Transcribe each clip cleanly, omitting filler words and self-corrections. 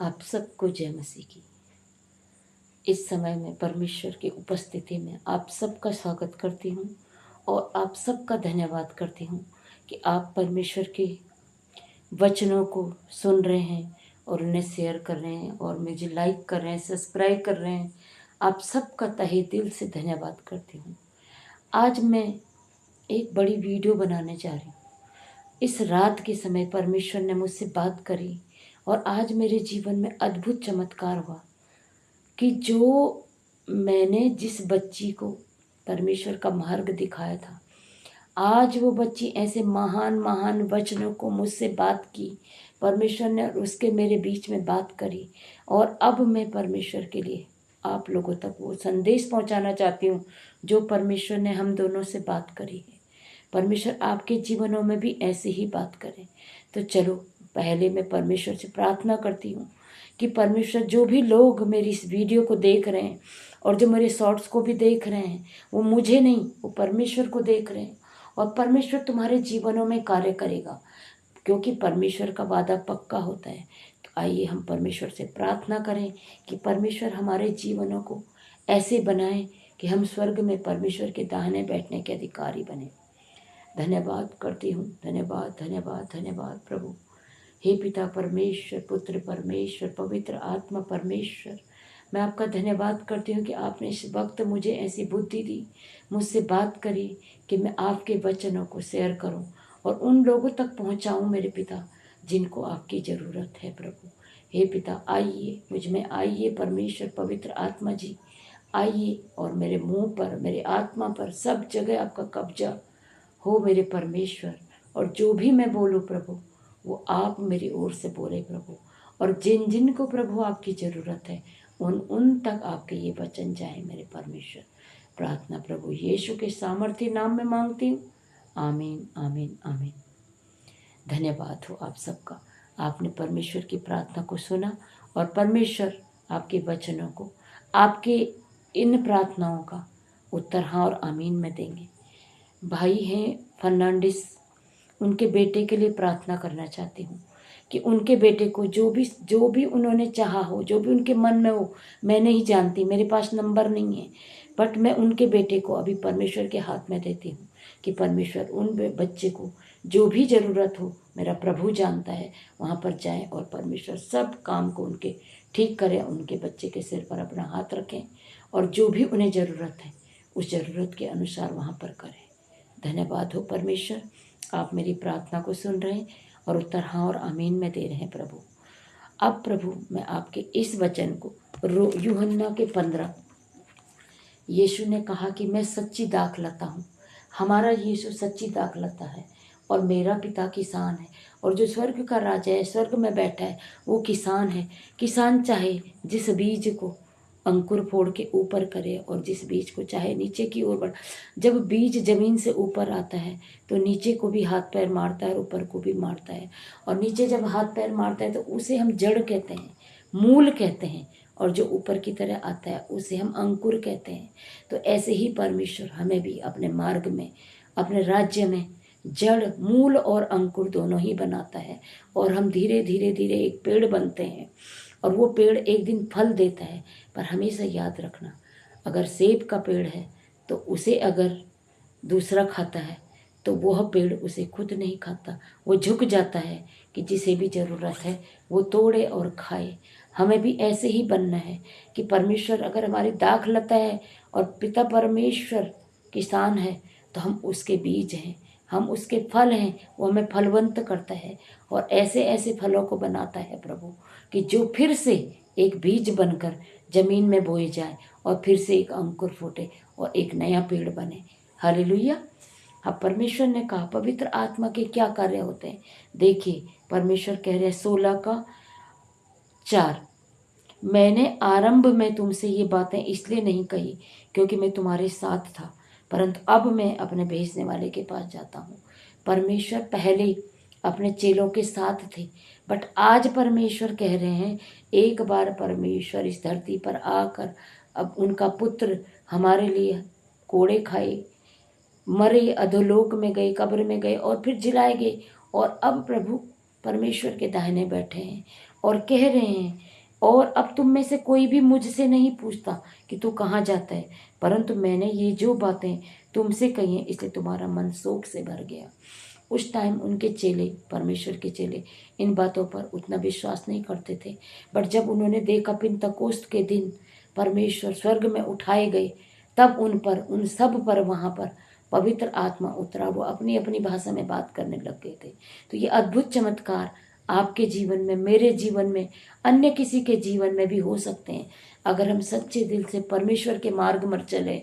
आप सबको जय मसीह की। इस समय में परमेश्वर की उपस्थिति में आप सबका स्वागत करती हूँ और आप सबका धन्यवाद करती हूँ कि आप परमेश्वर के वचनों को सुन रहे हैं और उन्हें शेयर कर रहे हैं और मुझे लाइक कर रहे हैं, सब्सक्राइब कर रहे हैं। आप सबका तहे दिल से धन्यवाद करती हूँ। आज मैं एक बड़ी वीडियो बनाने जा रही हूँ। इस रात के समय परमेश्वर ने मुझसे बात करी और आज मेरे जीवन में अद्भुत चमत्कार हुआ कि जो मैंने जिस बच्ची को परमेश्वर का मार्ग दिखाया था, आज वो बच्ची ऐसे महान महान वचनों को मुझसे बात की। परमेश्वर ने उसके मेरे बीच में बात करी और अब मैं परमेश्वर के लिए आप लोगों तक वो संदेश पहुंचाना चाहती हूँ जो परमेश्वर ने हम दोनों से बात करी है। परमेश्वर आपके जीवनों में भी ऐसे ही बात करें। तो चलो पहले मैं परमेश्वर से प्रार्थना करती हूँ कि परमेश्वर जो भी लोग मेरी इस वीडियो को देख रहे हैं और जो मेरे शॉर्ट्स को भी देख रहे हैं, वो मुझे नहीं, वो परमेश्वर को देख रहे हैं और परमेश्वर तुम्हारे जीवनों में कार्य करेगा क्योंकि परमेश्वर का वादा पक्का होता है। तो आइए हम परमेश्वर से प्रार्थना करें कि परमेश्वर हमारे जीवनों को ऐसे बनाए कि हम स्वर्ग में परमेश्वर के दाहिने बैठने के अधिकारी बने। धन्यवाद करती हूँ, धन्यवाद धन्यवाद धन्यवाद प्रभु। हे पिता परमेश्वर, पुत्र परमेश्वर, पवित्र आत्मा परमेश्वर, मैं आपका धन्यवाद करती हूँ कि आपने इस वक्त मुझे ऐसी बुद्धि दी, मुझसे बात करी कि मैं आपके वचनों को शेयर करूँ और उन लोगों तक पहुँचाऊँ मेरे पिता जिनको आपकी ज़रूरत है प्रभु। हे पिता आइए, मुझ में आइए परमेश्वर, पवित्र आत्मा जी आइए और मेरे मुंह पर, मेरे आत्मा पर, सब जगह आपका कब्जा हो मेरे परमेश्वर। और जो भी मैं बोलूँ प्रभु, वो आप मेरी ओर से बोले प्रभु। और जिन जिन को प्रभु आपकी ज़रूरत है उन तक आपके ये वचन जाए मेरे परमेश्वर। प्रार्थना प्रभु यीशु के सामर्थ्य नाम में मांगती हूँ। आमीन आमीन आमीन। धन्यवाद हो आप सबका। आपने परमेश्वर की प्रार्थना को सुना और परमेश्वर आपके वचनों को, आपके इन प्रार्थनाओं का उत्तर हाँ और आमीन में देंगे। भाई हैं फर्नांडिस, उनके बेटे के लिए प्रार्थना करना चाहती हूँ कि उनके बेटे को जो भी उन्होंने चाहा हो, जो भी उनके मन में हो, मैं नहीं जानती, मेरे पास नंबर नहीं है, बट मैं उनके बेटे को अभी परमेश्वर के हाथ में देती हूँ कि परमेश्वर उन बच्चे को जो भी ज़रूरत हो, मेरा प्रभु जानता है, वहाँ पर जाएं और परमेश्वर सब काम को उनके ठीक करें, उनके बच्चे के सिर पर अपना हाथ रखें और जो भी उन्हें ज़रूरत है उस ज़रूरत के अनुसार वहाँ पर करें। धन्यवाद हो परमेश्वर, आप मेरी प्रार्थना को सुन रहे हैं और उत्तर हाँ और आमीन में दे रहे हैं प्रभु। अब प्रभु मैं आपके इस वचन को यूहन्ना के 15, यीशु ने कहा कि मैं सच्ची दाखलता हूँ। हमारा यीशु सच्ची दाखलता है और मेरा पिता किसान है और जो स्वर्ग का राजा है, स्वर्ग में बैठा है, वो किसान है। किसान चाहे जिस बीज को अंकुर फोड़ के ऊपर करे और जिस बीज को चाहे नीचे की ओर बढ़। जब बीज जमीन से ऊपर आता है तो नीचे को भी हाथ पैर मारता है और ऊपर को भी मारता है, और नीचे जब हाथ पैर मारता है तो उसे हम जड़ कहते हैं, मूल कहते हैं, और जो ऊपर की तरह आता है उसे हम अंकुर कहते हैं। तो ऐसे ही परमेश्वर हमें भी अपने मार्ग में, अपने राज्य में जड़, मूल और अंकुर दोनों ही बनाता है और हम धीरे धीरे धीरे एक पेड़ बनते हैं और वो पेड़ एक दिन फल देता है। पर हमेशा याद रखना, अगर सेब का पेड़ है तो उसे अगर दूसरा खाता है तो वह पेड़ उसे खुद नहीं खाता, वो झुक जाता है कि जिसे भी ज़रूरत है वो तोड़े और खाए। हमें भी ऐसे ही बनना है कि परमेश्वर अगर हमारी दाखलता है और पिता परमेश्वर किसान है तो हम उसके बीज हैं, हम उसके फल हैं, वो हमें फलवंत करता है और ऐसे ऐसे फलों को बनाता है प्रभु कि जो फिर से एक बीज बनकर जमीन में बोए जाए और फिर से एक अंकुर फूटे और एक नया पेड़ बने। हालेलुया। अब परमेश्वर ने कहा पवित्र आत्मा के क्या कार्य होते हैं। देखिए परमेश्वर कह रहे 16:4, मैंने आरंभ में तुमसे ये बातें इसलिए नहीं कही क्योंकि मैं तुम्हारे साथ था, परंतु अब मैं अपने भेजने वाले के पास जाता हूँ। परमेश्वर पहले अपने चेलों के साथ थे, बट आज परमेश्वर कह रहे हैं एक बार परमेश्वर इस धरती पर आकर अब उनका पुत्र हमारे लिए कोड़े खाए, मरे, अधोलोक में गए, कब्र में गए और फिर जिलाए गए और अब प्रभु परमेश्वर के दाहिने बैठे हैं और कह रहे हैं, और अब तुम में से कोई भी मुझसे नहीं पूछता कि तू कहाँ जाता है, परंतु मैंने ये जो बातें तुमसे कही हैं इसलिए तुम्हारा मन शोक से भर गया। उस टाइम उनके चेले, परमेश्वर के चेले, इन बातों पर उतना विश्वास नहीं करते थे। बट जब उन्होंने देखा पिंतकोस्त के दिन परमेश्वर स्वर्ग में उठाए गए, तब उन पर, उन सब पर वहाँ पर पवित्र आत्मा उतरा। वो अपनी अपनी भाषा में बात करने लग गए थे। तो ये अद्भुत चमत्कार आपके जीवन में, मेरे जीवन में, अन्य किसी के जीवन में भी हो सकते हैं अगर हम सच्चे दिल से परमेश्वर के मार्ग में चले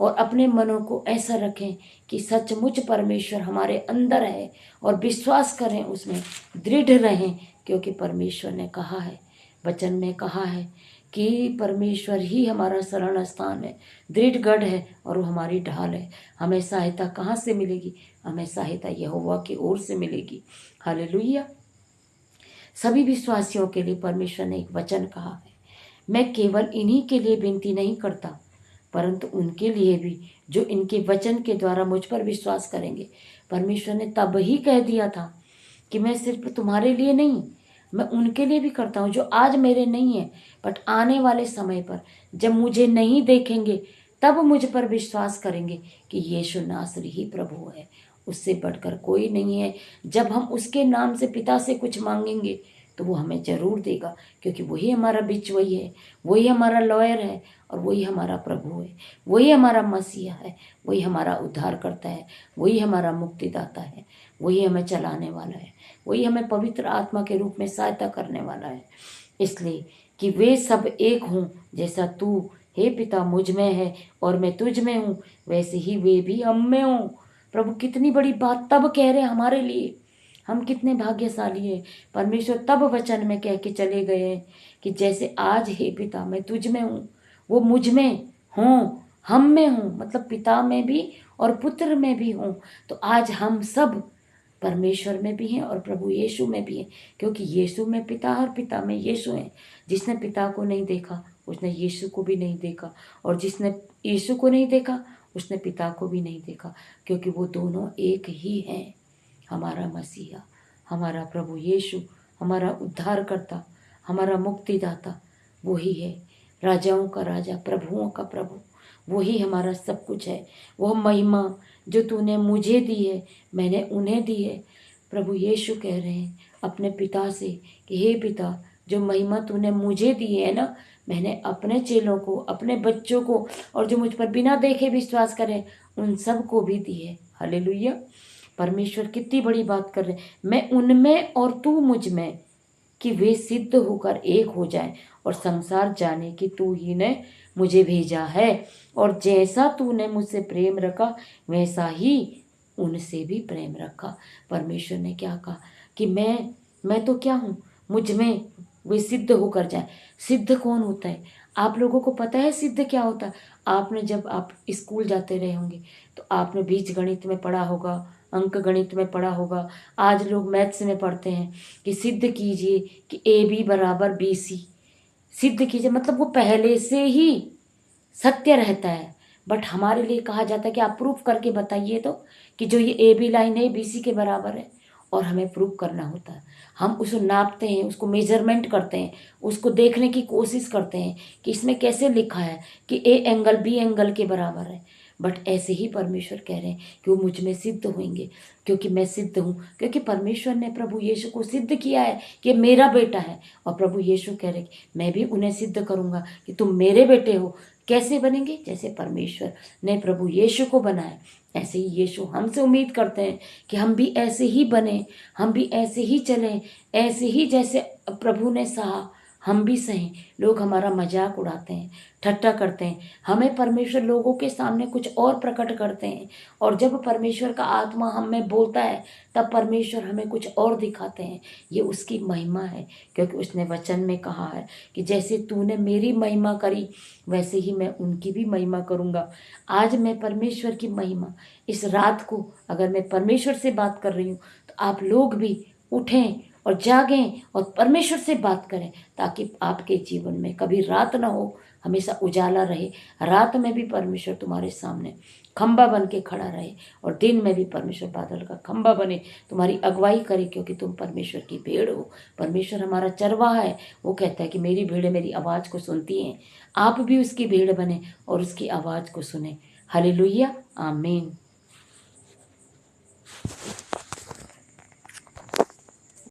और अपने मनों को ऐसा रखें कि सचमुच परमेश्वर हमारे अंदर है और विश्वास करें, उसमें दृढ़ रहें। क्योंकि परमेश्वर ने कहा है, वचन में कहा है कि परमेश्वर ही हमारा शरण स्थान है, दृढ़ गढ़ है और वो हमारी ढाल है। हमें सहायता कहाँ से मिलेगी? हमें सहायता यहोवा की ओर से मिलेगी। हालेलुया। सभी विश्वासियों के लिए परमेश्वर ने एक वचन कहा है, मैं केवल इन्हीं के लिए विनती नहीं करता परंतु उनके लिए भी जो इनके वचन के द्वारा मुझ पर विश्वास करेंगे। परमेश्वर ने तब ही कह दिया था कि मैं सिर्फ तुम्हारे लिए नहीं, मैं उनके लिए भी करता हूँ जो आज मेरे नहीं है, बट आने वाले समय पर जब मुझे नहीं देखेंगे तब मुझ पर विश्वास करेंगे कि यीशु नासरी ही प्रभु है, उससे बढ़कर कोई नहीं है। जब हम उसके नाम से पिता से कुछ मांगेंगे तो वो हमें जरूर देगा, क्योंकि वही हमारा बिचवई है, वही हमारा लॉयर है और वही हमारा प्रभु है, वही हमारा मसीहा है, वही हमारा उद्धार करता है, वही हमारा मुक्तिदाता है, वही हमें चलाने वाला है, वही हमें पवित्र आत्मा के रूप में सहायता करने वाला है। इसलिए कि वे सब एक हों, जैसा तू हे पिता मुझ में है और मैं तुझ में हूँ, वैसे ही वे भी हम में हों। प्रभु कितनी बड़ी बात तब कह रहे हैं हमारे लिए, हम कितने भाग्यशाली हैं। परमेश्वर तब वचन में कह के चले गए हैं कि जैसे आज हे पिता मैं तुझ में हूँ, वो मुझ में हों, हम में हूँ, मतलब पिता में भी और पुत्र में भी हों। तो आज हम सब परमेश्वर में भी हैं और प्रभु यीशु में भी हैं, क्योंकि यीशु में पिता और पिता में यीशु है। जिसने पिता को नहीं देखा उसने यीशु को भी नहीं देखा, और जिसने यीशु को नहीं देखा उसने पिता को भी नहीं देखा, क्योंकि वो दोनों एक ही हैं। हमारा मसीहा, हमारा प्रभु यीशु, हमारा उद्धारकर्ता, हमारा मुक्तिदाता वही है। राजाओं का राजा, प्रभुओं का प्रभु, वही हमारा सब कुछ है। वह महिमा जो तूने मुझे दी है मैंने उन्हें दी है। प्रभु यीशु कह रहे हैं अपने पिता से कि हे पिता, जो महिमा तूने मुझे दी है ना, मैंने अपने चेलों को, अपने बच्चों को, और जो मुझ पर बिना देखे विश्वास करें उन सब को भी दी है। हालेलुया। परमेश्वर कितनी बड़ी बात कर रहे हैं, मैं उनमें और तू मुझ में, कि वे सिद्ध होकर एक हो जाएं और संसार जाने कि तू ही ने मुझे भेजा है, और जैसा तूने मुझसे प्रेम रखा वैसा ही उनसे भी प्रेम रखा। परमेश्वर ने क्या कहा कि मैं तो क्या हूँ, मुझ में वे सिद्ध होकर जाए। सिद्ध कौन होता है? आप लोगों को पता है सिद्ध क्या होता है? आपने, जब आप स्कूल जाते रहे होंगे तो आपने बीज गणित में पढ़ा होगा, अंक गणित में पढ़ा होगा, आज लोग मैथ्स में पढ़ते हैं कि सिद्ध कीजिए कि AB बराबर BC। सिद्ध कीजिए मतलब वो पहले से ही सत्य रहता है, बट हमारे लिए कहा जाता है कि आप प्रूफ करके बताइए तो कि जो ये AB लाइन है BC के बराबर है, और हमें प्रूफ करना होता है। हम उसको नापते हैं, उसको मेजरमेंट करते हैं, उसको देखने की कोशिश करते हैं कि इसमें कैसे लिखा है कि A एंगल B एंगल के बराबर है। बट ऐसे ही परमेश्वर कह रहे हैं कि वो मुझ में सिद्ध होंगे, क्योंकि मैं सिद्ध हूँ, क्योंकि परमेश्वर ने प्रभु यीशु को सिद्ध किया है कि मेरा बेटा है। और प्रभु यीशु कह रहे कि मैं भी उन्हें सिद्ध करूँगा कि तुम मेरे बेटे हो। कैसे बनेंगे? जैसे परमेश्वर ने प्रभु यीशु को बनाया, ऐसे ही यीशु हमसे उम्मीद करते हैं कि हम भी ऐसे ही बने, हम भी ऐसे ही चलें, ऐसे ही जैसे प्रभु ने सहा हम भी सहें। लोग हमारा मजाक उड़ाते हैं, ठट्टा करते हैं, हमें परमेश्वर लोगों के सामने कुछ और प्रकट करते हैं, और जब परमेश्वर का आत्मा हम में बोलता है तब परमेश्वर हमें कुछ और दिखाते हैं। ये उसकी महिमा है, क्योंकि उसने वचन में कहा है कि जैसे तूने मेरी महिमा करी वैसे ही मैं उनकी भी महिमा करूँगा। आज मैं परमेश्वर की महिमा, इस रात को अगर मैं परमेश्वर से बात कर रही हूँ तो आप लोग भी उठें और जागें और परमेश्वर से बात करें, ताकि आपके जीवन में कभी रात ना हो, हमेशा उजाला रहे। रात में भी परमेश्वर तुम्हारे सामने खंबा बन के खड़ा रहे, और दिन में भी परमेश्वर बादल का खंबा बने, तुम्हारी अगुवाई करे, क्योंकि तुम परमेश्वर की भेड़ हो। परमेश्वर हमारा चरवाहा है। वो कहता है कि मेरी भेड़ें मेरी आवाज़ को सुनती हैं। आप भी उसकी भेड़ बने और उसकी आवाज़ को सुने। हालेलुया, आमीन।